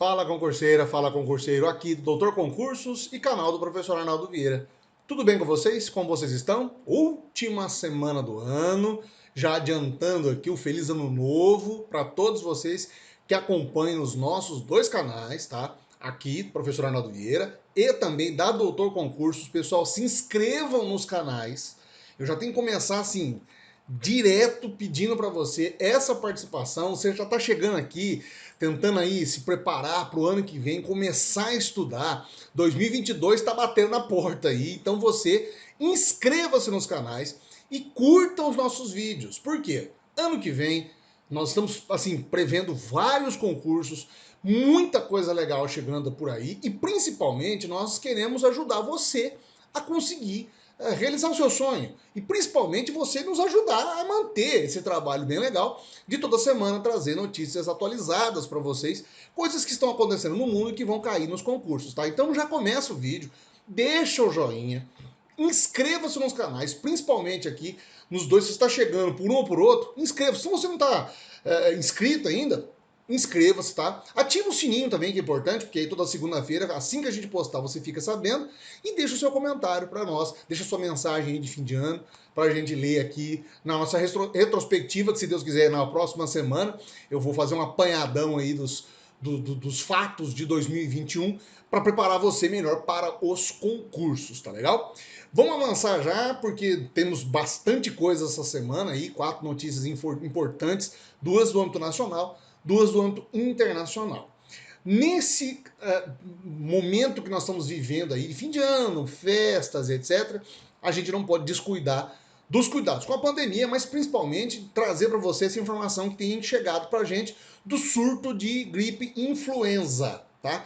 Fala concurseira, fala concurseiro, aqui do Doutor Concursos e canal do Professor Arnaldo Vieira. Tudo bem com vocês? Como vocês estão? Última semana do ano, já adiantando aqui o Feliz Ano Novo para todos vocês que acompanham os nossos dois canais, tá? Aqui, Professor Arnaldo Vieira e também da Doutor Concursos. Pessoal, se inscrevam nos canais. Eu já tenho que começar assim, direto pedindo para você essa participação. Você já está chegando aqui, tentando aí se preparar para o ano que vem, começar a estudar. 2022 está batendo na porta aí, então você inscreva-se nos canais e curta os nossos vídeos. Por quê? Ano que vem nós estamos assim prevendo vários concursos, muita coisa legal chegando por aí e principalmente nós queremos ajudar você a conseguir realizar o seu sonho e principalmente você nos ajudar a manter esse trabalho bem legal de toda semana trazer notícias atualizadas para vocês, coisas que estão acontecendo no mundo e que vão cair nos concursos, tá? Então já começa o vídeo, deixa o joinha, inscreva-se nos canais, principalmente aqui nos dois, se está chegando por um ou por outro, inscreva-se. Se você não está inscrito ainda, inscreva-se, tá? Ativa o sininho também, que é importante, porque aí toda segunda-feira, assim que a gente postar, você fica sabendo. E deixa o seu comentário para nós, deixa sua mensagem aí de fim de ano, para a gente ler aqui na nossa retrospectiva, que se Deus quiser, na próxima semana, eu vou fazer um apanhadão aí dos fatos de 2021 para preparar você melhor para os concursos, tá legal? Vamos avançar já, porque temos bastante coisa essa semana aí, 4 notícias importantes, 2 do âmbito nacional, 2 do âmbito internacional. Nesse momento que nós estamos vivendo aí, de fim de ano, festas, etc., a gente não pode descuidar dos cuidados com a pandemia, mas principalmente trazer para você essa informação que tem chegado para a gente do surto de gripe influenza, tá?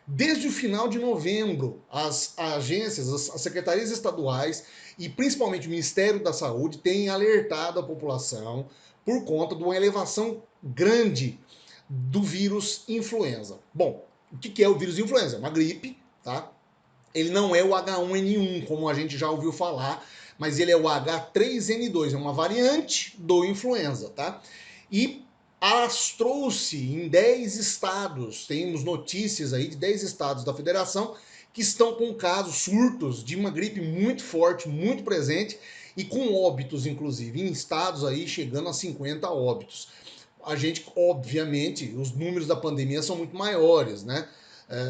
Desde o final de novembro, as agências, as secretarias estaduais e principalmente o Ministério da Saúde têm alertado a população por conta de uma elevação grande do vírus influenza. Bom, o que é o vírus influenza? É uma gripe, tá? Ele não é o H1N1, como a gente já ouviu falar, mas ele é o H3N2, é uma variante do influenza, tá? E alastrou-se em 10 estados, temos notícias aí de 10 estados da federação que estão com casos, surtos de uma gripe muito forte, muito presente e com óbitos, inclusive, em estados aí chegando a 50 óbitos. A gente, obviamente, os números da pandemia são muito maiores, né?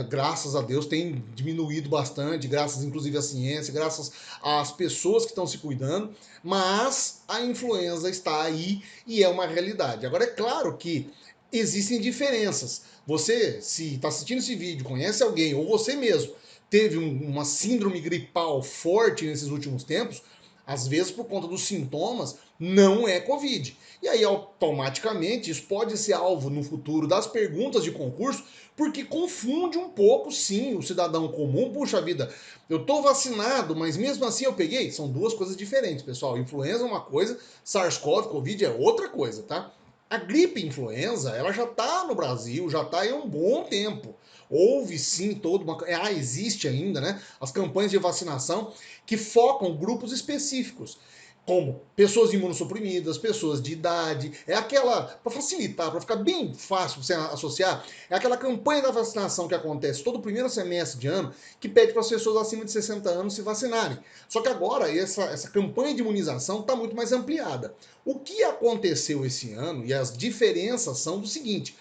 Graças a Deus tem diminuído bastante, graças inclusive à ciência, graças às pessoas que estão se cuidando, mas a influenza está aí e é uma realidade. Agora, é claro que existem diferenças. Você, se está assistindo esse vídeo, conhece alguém, ou você mesmo teve uma síndrome gripal forte nesses últimos tempos, às vezes por conta dos sintomas, não é Covid. E aí, automaticamente, isso pode ser alvo no futuro das perguntas de concurso, porque confunde um pouco, sim, o cidadão comum. Puxa vida, eu tô vacinado, mas mesmo assim eu peguei? São duas coisas diferentes, pessoal. Influenza é uma coisa, SARS-CoV, Covid é outra coisa, tá? A gripe influenza, ela já está no Brasil, já está há um bom tempo. Houve sim toda uma. Existe ainda, né? As campanhas de vacinação que focam grupos específicos como pessoas imunossuprimidas, pessoas de idade, é aquela, para facilitar, para ficar bem fácil você associar, é aquela campanha da vacinação que acontece todo o primeiro semestre de ano, que pede para as pessoas acima de 60 anos se vacinarem. Só que agora essa campanha de imunização está muito mais ampliada. O que aconteceu esse ano, e as diferenças são do seguinte: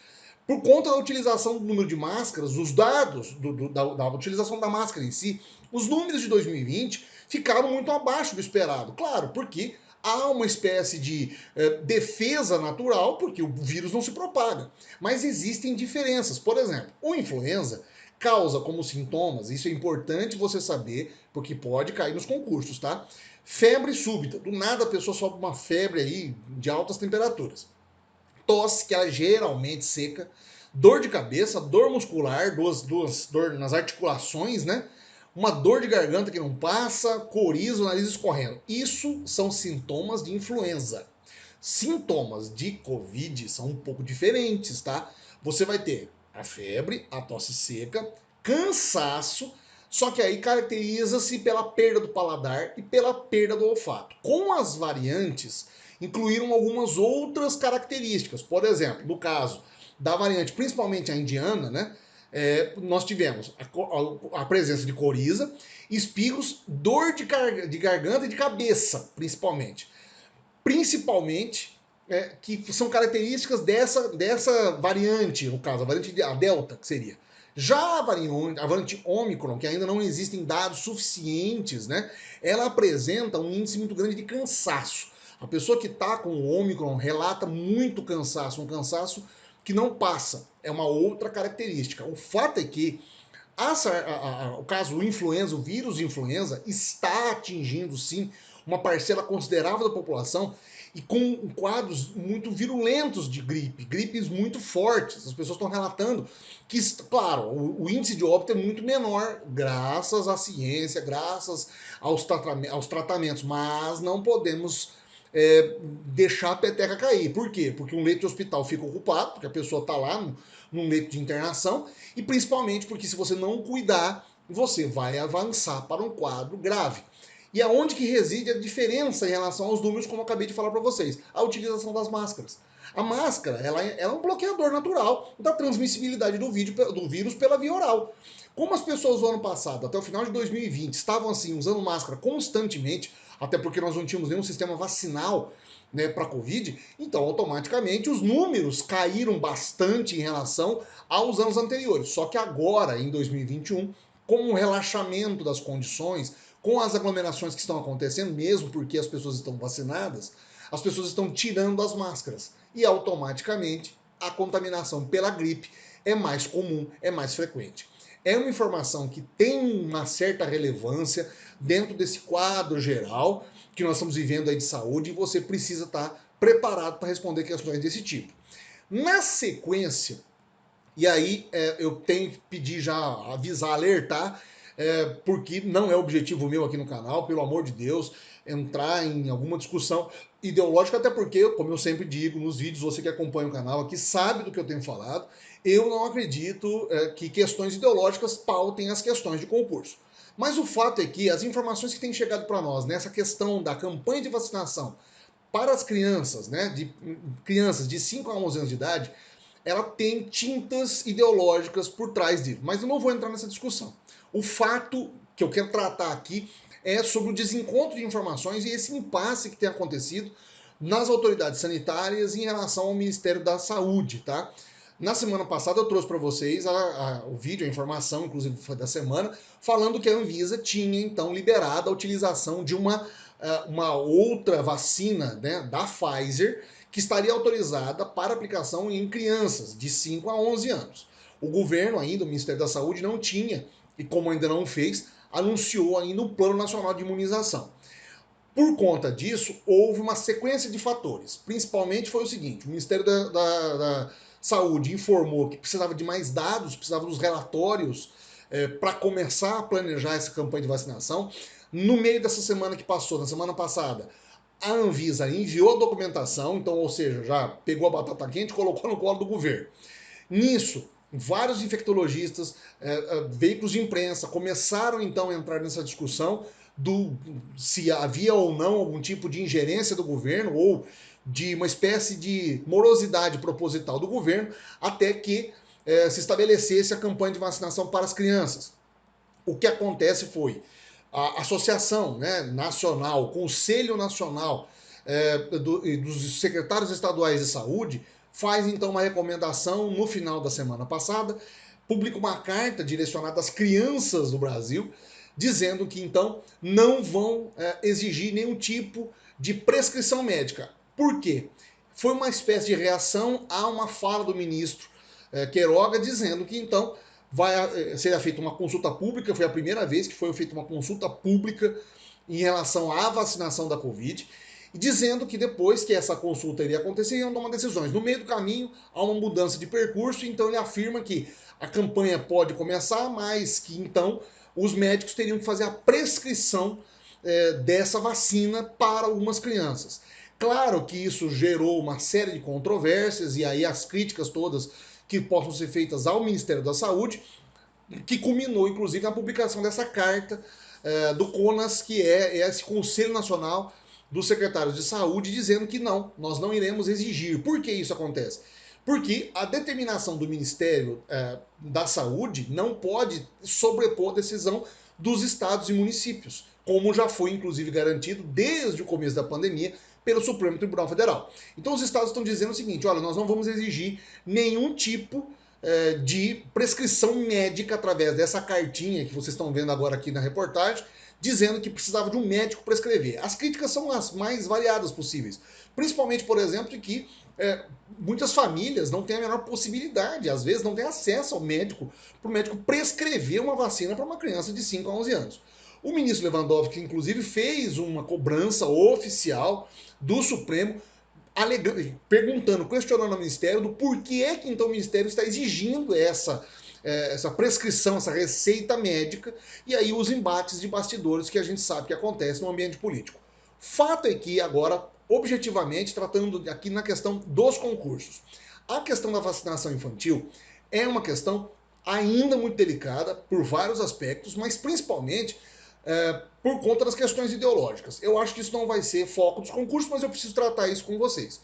por conta da utilização do número de máscaras, os dados da utilização da máscara em si, os números de 2020 ficaram muito abaixo do esperado. Claro, porque há uma espécie de defesa natural, porque o vírus não se propaga. Mas existem diferenças. Por exemplo, o influenza causa como sintomas, isso é importante você saber, porque pode cair nos concursos, tá? Febre súbita. Do nada a pessoa sobe uma febre aí de altas temperaturas. Tosse, que ela é geralmente seca, dor de cabeça, dor muscular, dor nas articulações, né? Uma dor de garganta que não passa, coriza, nariz escorrendo. Isso são sintomas de influenza. Sintomas de Covid são um pouco diferentes, tá? Você vai ter a febre, a tosse seca, cansaço, só que aí caracteriza-se pela perda do paladar e pela perda do olfato. Com as variantes, incluíram algumas outras características. Por exemplo, no caso da variante, principalmente a indiana, né? nós tivemos a presença de coriza, espirros, dor de garganta e de cabeça, principalmente. Principalmente, que são características dessa variante, no caso, a Delta, que seria. Já a variante Ômicron, que ainda não existem dados suficientes, né, ela apresenta um índice muito grande de cansaço. A pessoa que está com o Ômicron relata muito cansaço, um cansaço que não passa. É uma outra característica. O fato é que o caso do influenza, o vírus de influenza, está atingindo sim uma parcela considerável da população e com quadros muito virulentos de gripe, gripes muito fortes. As pessoas estão relatando que, claro, o índice de óbito é muito menor, graças à ciência, graças aos tratamentos, mas não podemos deixar a peteca cair. Por quê? Porque um leito de hospital fica ocupado, porque a pessoa está lá num leito de internação, e principalmente porque se você não cuidar, você vai avançar para um quadro grave. E aonde que reside a diferença em relação aos números, como eu acabei de falar para vocês? A utilização das máscaras. A máscara ela é um bloqueador natural da transmissibilidade do vírus pela via oral. Como as pessoas do ano passado, até o final de 2020, estavam assim usando máscara constantemente, até porque nós não tínhamos nenhum sistema vacinal, né, para a Covid, então automaticamente os números caíram bastante em relação aos anos anteriores. Só que agora, em 2021, com o relaxamento das condições, com as aglomerações que estão acontecendo, mesmo porque as pessoas estão vacinadas, as pessoas estão tirando as máscaras e automaticamente a contaminação pela gripe é mais comum, é mais frequente. É uma informação que tem uma certa relevância dentro desse quadro geral que nós estamos vivendo aí de saúde e você precisa estar preparado para responder questões desse tipo. Na sequência, e aí eu tenho que pedir já, avisar, alertar, porque não é objetivo meu aqui no canal, pelo amor de Deus, entrar em alguma discussão ideológica, até porque, como eu sempre digo nos vídeos, você que acompanha o canal aqui sabe do que eu tenho falado, eu não acredito que questões ideológicas pautem as questões de concurso. Mas o fato é que as informações que têm chegado para nós nessa questão da campanha de vacinação para as crianças, né, crianças de 5 a 11 anos de idade, ela tem tintas ideológicas por trás disso. Mas eu não vou entrar nessa discussão. O fato que eu quero tratar aqui é sobre o desencontro de informações e esse impasse que tem acontecido nas autoridades sanitárias em relação ao Ministério da Saúde, tá? Na semana passada eu trouxe para vocês o vídeo, a informação, inclusive foi da semana, falando que a Anvisa tinha então liberado a utilização de uma outra vacina, né, da Pfizer, que estaria autorizada para aplicação em crianças de 5 a 11 anos. O governo ainda, o Ministério da Saúde, não tinha, e como ainda não fez, anunciou ainda o Plano Nacional de Imunização. Por conta disso, houve uma sequência de fatores. Principalmente foi o seguinte: o Ministério da Saúde informou que precisava de mais dados, precisava dos relatórios para começar a planejar essa campanha de vacinação. No meio dessa semana que passou, na semana passada, a Anvisa enviou a documentação, então, ou seja, já pegou a batata quente e colocou no colo do governo. Nisso, vários infectologistas, veículos de imprensa começaram então a entrar nessa discussão se havia ou não algum tipo de ingerência do governo ou de uma espécie de morosidade proposital do governo, até que se estabelecesse a campanha de vacinação para as crianças. O que acontece foi a Associação, né, Nacional, o Conselho Nacional dos Secretários Estaduais de Saúde faz então uma recomendação no final da semana passada, publica uma carta direcionada às crianças do Brasil, dizendo que então não vão exigir nenhum tipo de prescrição médica. Por quê? Foi uma espécie de reação a uma fala do ministro Queiroga dizendo que então vai ser feita uma consulta pública, foi a primeira vez que foi feita uma consulta pública em relação à vacinação da Covid, e dizendo que depois que essa consulta iria acontecer, iam tomar decisões. No meio do caminho, há uma mudança de percurso, então ele afirma que a campanha pode começar, mas que então os médicos teriam que fazer a prescrição dessa vacina para algumas crianças. Claro que isso gerou uma série de controvérsias, e aí as críticas todas que possam ser feitas ao Ministério da Saúde, que culminou, inclusive, na publicação dessa carta do CONAS, que é esse Conselho Nacional dos Secretários de Saúde, dizendo que não, nós não iremos exigir. Por que isso acontece? Porque a determinação do Ministério da Saúde não pode sobrepor a decisão dos estados e municípios, como já foi inclusive garantido desde o começo da pandemia pelo Supremo Tribunal Federal. Então os estados estão dizendo o seguinte: olha, nós não vamos exigir nenhum tipo de prescrição médica através dessa cartinha que vocês estão vendo agora aqui na reportagem, dizendo que precisava de um médico para escrever. As críticas são as mais variadas possíveis, principalmente, por exemplo, de que muitas famílias não têm a menor possibilidade, às vezes não têm acesso ao médico, para o médico prescrever uma vacina para uma criança de 5 a 11 anos. O ministro Lewandowski, inclusive, fez uma cobrança oficial do Supremo, perguntando, questionando ao Ministério do porquê é que então o Ministério está exigindo essa prescrição, essa receita médica, e aí os embates de bastidores que a gente sabe que acontecem no ambiente político. Fato é que agora, objetivamente, tratando aqui na questão dos concursos, a questão da vacinação infantil é uma questão ainda muito delicada por vários aspectos, mas principalmente por conta das questões ideológicas. Eu acho que isso não vai ser foco dos concursos, mas eu preciso tratar isso com vocês.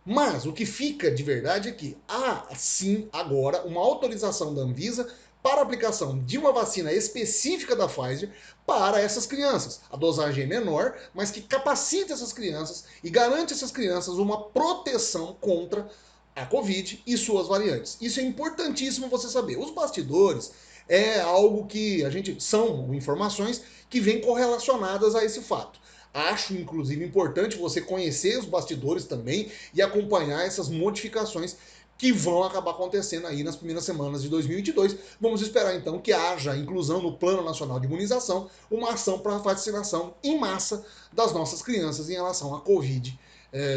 Mas o que fica de verdade é que há sim agora uma autorização da Anvisa para a aplicação de uma vacina específica da Pfizer para essas crianças. A dosagem é menor, mas que capacita essas crianças e garante a essas crianças uma proteção contra a Covid e suas variantes. Isso é importantíssimo você saber. Os bastidores é algo que a gente são informações que vêm correlacionadas a esse fato. Acho, inclusive, importante você conhecer os bastidores também e acompanhar essas modificações que vão acabar acontecendo aí nas primeiras semanas de 2022. Vamos esperar, então, que haja inclusão no Plano Nacional de Imunização, uma ação para a vacinação em massa das nossas crianças em relação à Covid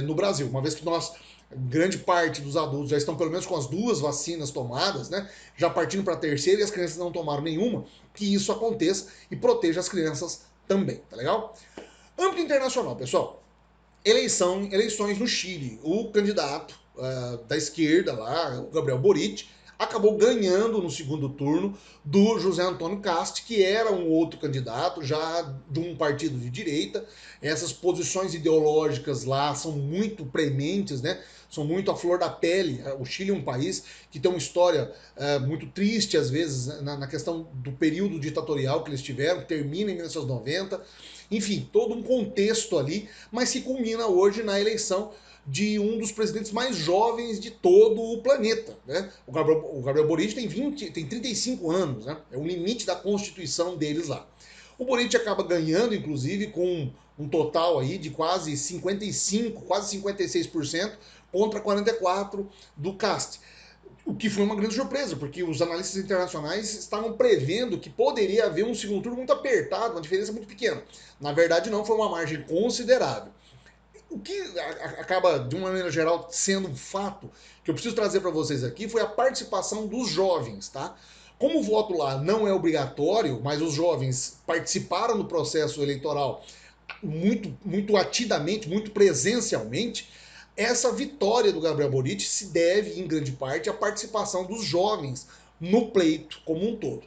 no Brasil. Uma vez que grande parte dos adultos já estão pelo menos com as 2 vacinas tomadas, né? Já partindo para a terceira e as crianças não tomaram nenhuma, que isso aconteça e proteja as crianças também, tá legal? Âmbito internacional, pessoal. Eleições no Chile. O candidato da esquerda lá, o Gabriel Boric, acabou ganhando no segundo turno do José Antônio Cast, que era um outro candidato já de um partido de direita. Essas posições ideológicas lá são muito prementes, né? São muito à flor da pele. O Chile é um país que tem uma história muito triste, às vezes, na questão do período ditatorial que eles tiveram, que termina em 1990. Enfim, todo um contexto ali, mas que culmina hoje na eleição de um dos presidentes mais jovens de todo o planeta. Né? O Gabriel Boric tem 35 anos, né? É o limite da constituição deles lá. O Boric acaba ganhando, inclusive, com um total aí de quase 55, quase 56% contra 44% do Cast. O que foi uma grande surpresa, porque os analistas internacionais estavam prevendo que poderia haver um segundo turno muito apertado, uma diferença muito pequena. Na verdade, não, foi uma margem considerável. O que acaba, de uma maneira geral, sendo um fato que eu preciso trazer para vocês aqui foi a participação dos jovens, tá? Como o voto lá não é obrigatório, mas os jovens participaram do processo eleitoral muito atidamente, muito presencialmente, essa vitória do Gabriel Boric se deve, em grande parte, à participação dos jovens no pleito como um todo.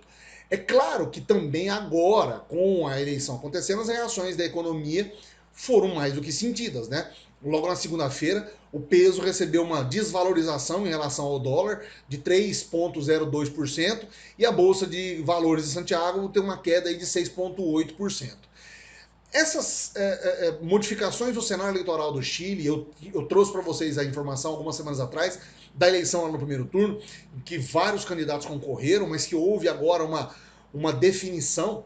É claro que também agora, com a eleição acontecendo, as reações da economia foram mais do que sentidas, né? Logo na segunda-feira, o peso recebeu uma desvalorização em relação ao dólar de 3,02% e a Bolsa de Valores de Santiago tem uma queda aí de 6,8%. Essas modificações do cenário eleitoral do Chile, eu trouxe para vocês a informação algumas semanas atrás da eleição lá no primeiro turno, em que vários candidatos concorreram, mas que houve agora uma definição.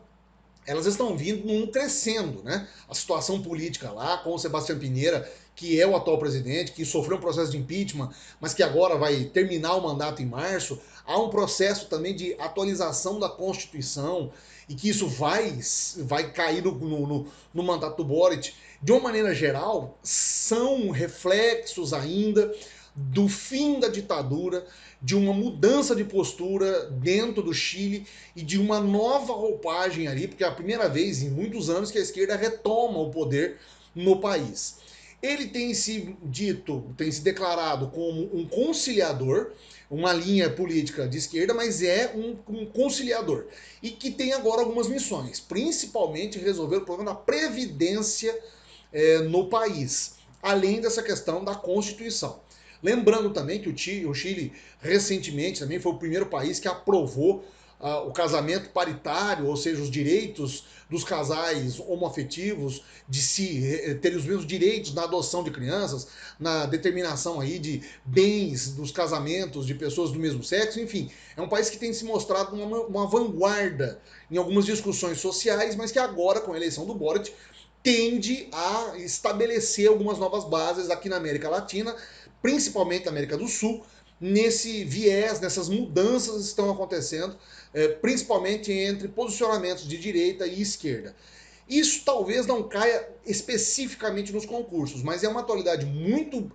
Elas estão vindo crescendo, né? A situação política lá, com o Sebastião Pinheira, que é o atual presidente, que sofreu um processo de impeachment, mas que agora vai terminar o mandato em março. Há um processo também de atualização da Constituição, e que isso vai cair no mandato do Boric. De uma maneira geral, são reflexos ainda do fim da ditadura, de uma mudança de postura dentro do Chile e de uma nova roupagem ali, porque é a primeira vez em muitos anos que a esquerda retoma o poder no país. Ele tem se declarado como um conciliador, uma linha política de esquerda, mas é um conciliador. E que tem agora algumas missões, principalmente resolver o problema da previdência no país, além dessa questão da Constituição. Lembrando também que o Chile recentemente também foi o primeiro país que aprovou o casamento paritário, ou seja, os direitos dos casais homoafetivos de terem os mesmos direitos na adoção de crianças, na determinação aí de bens dos casamentos de pessoas do mesmo sexo, enfim. É um país que tem se mostrado uma vanguarda em algumas discussões sociais, mas que agora, com a eleição do Boric, tende a estabelecer algumas novas bases aqui na América Latina, principalmente na América do Sul, nesse viés, nessas mudanças que estão acontecendo, principalmente entre posicionamentos de direita e esquerda. Isso talvez não caia especificamente nos concursos, mas é uma atualidade muito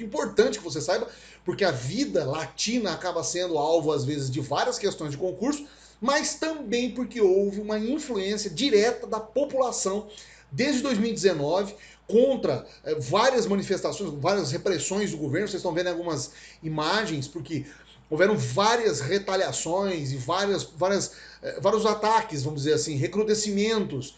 importante que você saiba, porque a vida latina acaba sendo alvo, às vezes, de várias questões de concurso, mas também porque houve uma influência direta da população desde 2019 contra várias manifestações, várias repressões do governo. Vocês estão vendo algumas imagens, porque houveram várias retaliações e vários ataques, vamos dizer assim, recrudescimentos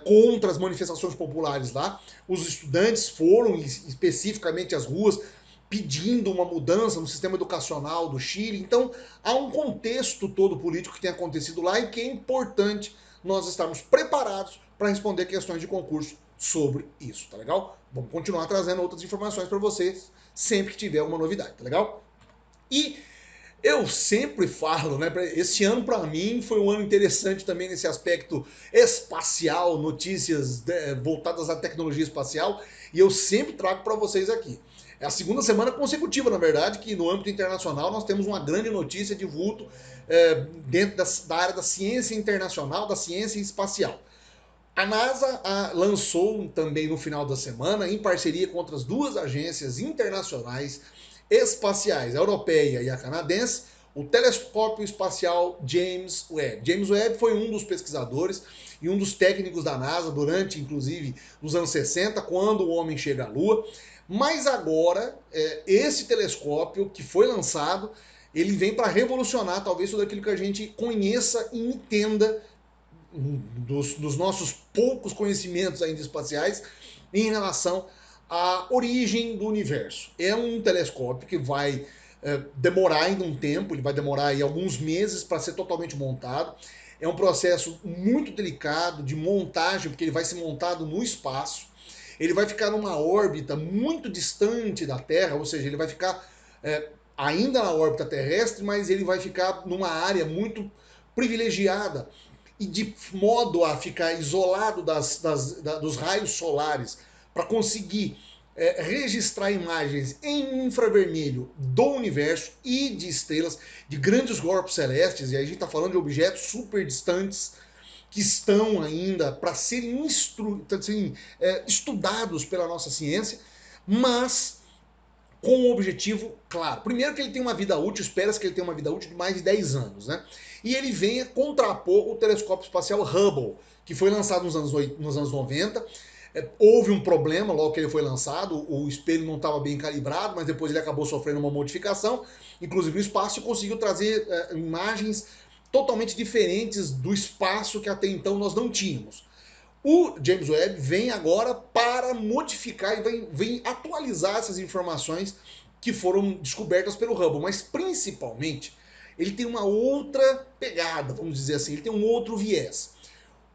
contra as manifestações populares lá. Os estudantes foram especificamente às ruas pedindo uma mudança no sistema educacional do Chile. Então, há um contexto todo político que tem acontecido lá e que é importante nós estarmos preparados para responder questões de concurso sobre isso, tá legal? Vamos continuar trazendo outras informações para vocês sempre que tiver uma novidade, tá legal? E eu sempre falo, né? Esse ano para mim foi um ano interessante também nesse aspecto espacial, notícias voltadas à tecnologia espacial, e eu sempre trago para vocês aqui. É a segunda semana consecutiva, na verdade, que no âmbito internacional nós temos uma grande notícia de vulto dentro da área da ciência internacional, da ciência espacial. A NASA lançou também no final da semana, em parceria com outras duas agências internacionais espaciais, a europeia e a canadense, o telescópio espacial James Webb. James Webb foi um dos pesquisadores e um dos técnicos da NASA durante, inclusive, os anos 60, quando o homem chega à Lua. Mas agora, esse telescópio que foi lançado, ele vem para revolucionar talvez tudo aquilo que a gente conheça e entenda dos nossos poucos conhecimentos ainda espaciais em relação à origem do universo. É um telescópio que vai demorar ainda um tempo, ele vai demorar aí alguns meses para ser totalmente montado. É um processo muito delicado de montagem, porque ele vai ser montado no espaço. Ele vai ficar numa órbita muito distante da Terra, ou seja, ele vai ficar ainda na órbita terrestre, mas ele vai ficar numa área muito privilegiada e de modo a ficar isolado dos raios solares para conseguir registrar imagens em infravermelho do universo e de estrelas, de grandes corpos celestes, e aí a gente está falando de objetos super distantes que estão ainda para serem estudados pela nossa ciência, mas com um objetivo claro. Primeiro que ele tem uma vida útil, espera-se que ele tenha uma vida útil de mais de 10 anos, né? E ele venha contrapor o telescópio espacial Hubble, que foi lançado nos anos 90. Houve um problema logo que ele foi lançado, o espelho não estava bem calibrado, mas depois ele acabou sofrendo uma modificação, inclusive no espaço, e conseguiu trazer imagens totalmente diferentes do espaço que até então nós não tínhamos. O James Webb vem agora para modificar e vem atualizar essas informações que foram descobertas pelo Hubble, mas principalmente ele tem uma outra pegada, vamos dizer assim, ele tem um outro viés.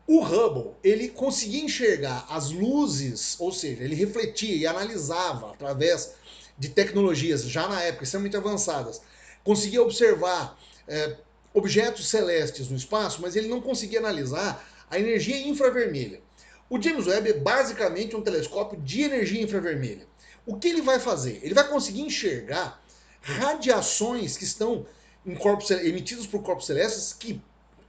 O Hubble, ele conseguia enxergar as luzes, ou seja, ele refletia e analisava através de tecnologias já na época extremamente avançadas, conseguia observar objetos celestes no espaço, mas ele não conseguia analisar a energia infravermelha. O James Webb é basicamente um telescópio de energia infravermelha. O que ele vai fazer? Ele vai conseguir enxergar radiações que estão emitidas por corpos celestes que,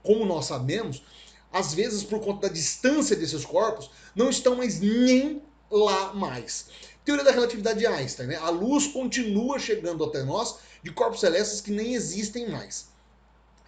como nós sabemos, às vezes por conta da distância desses corpos, não estão mais nem lá mais. Teoria da relatividade de Einstein, né? A luz continua chegando até nós de corpos celestes que nem existem mais.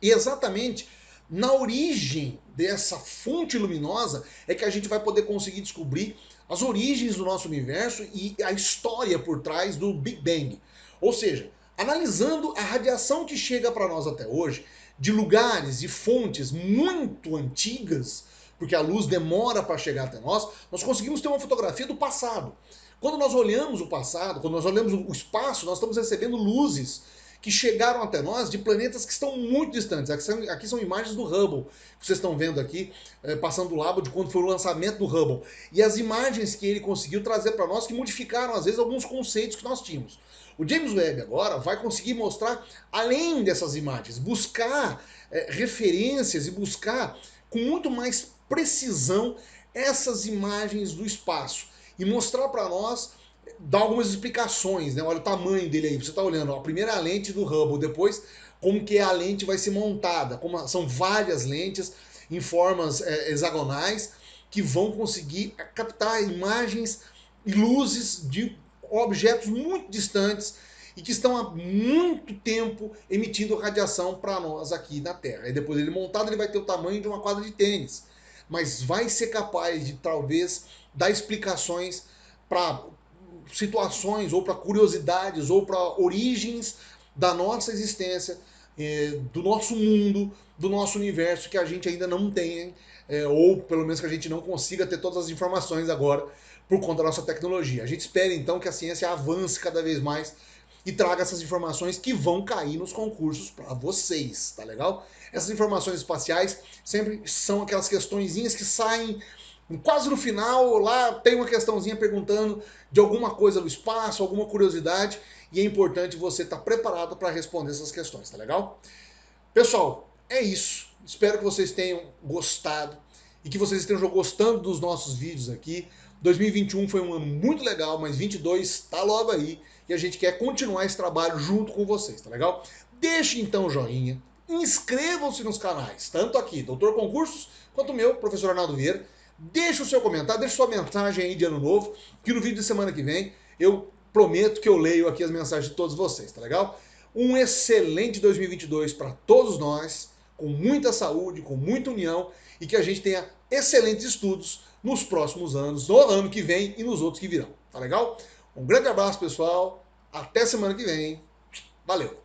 E exatamente na origem dessa fonte luminosa é que a gente vai poder conseguir descobrir as origens do nosso universo e a história por trás do Big Bang. Ou seja, analisando a radiação que chega para nós até hoje, de lugares e fontes muito antigas, porque a luz demora para chegar até nós, nós conseguimos ter uma fotografia do passado. Quando nós olhamos o passado, quando nós olhamos o espaço, nós estamos recebendo luzes que chegaram até nós de planetas que estão muito distantes. Aqui são imagens do Hubble, que vocês estão vendo aqui, passando do lado de quando foi o lançamento do Hubble. E as imagens que ele conseguiu trazer para nós, que modificaram, às vezes, alguns conceitos que nós tínhamos. O James Webb agora vai conseguir mostrar, além dessas imagens, buscar referências e buscar com muito mais precisão essas imagens do espaço e mostrar para nós, dar algumas explicações, né? Olha o tamanho dele aí, você está olhando, ó, a primeira lente do Hubble, depois como que a lente vai ser montada, como são várias lentes em formas hexagonais que vão conseguir captar imagens e luzes de objetos muito distantes e que estão há muito tempo emitindo radiação para nós aqui na Terra. E depois ele montado, ele vai ter o tamanho de uma quadra de tênis, mas vai ser capaz de talvez dar explicações para situações ou para curiosidades ou para origens da nossa existência, do nosso mundo, do nosso universo que a gente ainda não tem, ou pelo menos que a gente não consiga ter todas as informações agora por conta da nossa tecnologia. A gente espera então que a ciência avance cada vez mais e traga essas informações que vão cair nos concursos para vocês, tá legal? Essas informações espaciais sempre são aquelas questõezinhas que saem quase no final, lá tem uma questãozinha perguntando de alguma coisa do espaço, alguma curiosidade, e é importante você estar preparado para responder essas questões, tá legal? Pessoal, é isso. Espero que vocês tenham gostado e que vocês estejam gostando dos nossos vídeos aqui. 2021 foi um ano muito legal, mas 22 está logo aí e a gente quer continuar esse trabalho junto com vocês, tá legal? Deixe então o joinha, inscrevam-se nos canais, tanto aqui, Doutor Concursos, quanto o meu, Professor Arnaldo Vieira. Deixe o seu comentário, deixe sua mensagem aí de ano novo, que no vídeo de semana que vem eu prometo que eu leio aqui as mensagens de todos vocês, tá legal? Um excelente 2022 para todos nós, com muita saúde, com muita união e que a gente tenha excelentes estudos nos próximos anos, no ano que vem e nos outros que virão, tá legal? Um grande abraço, pessoal, até semana que vem, valeu!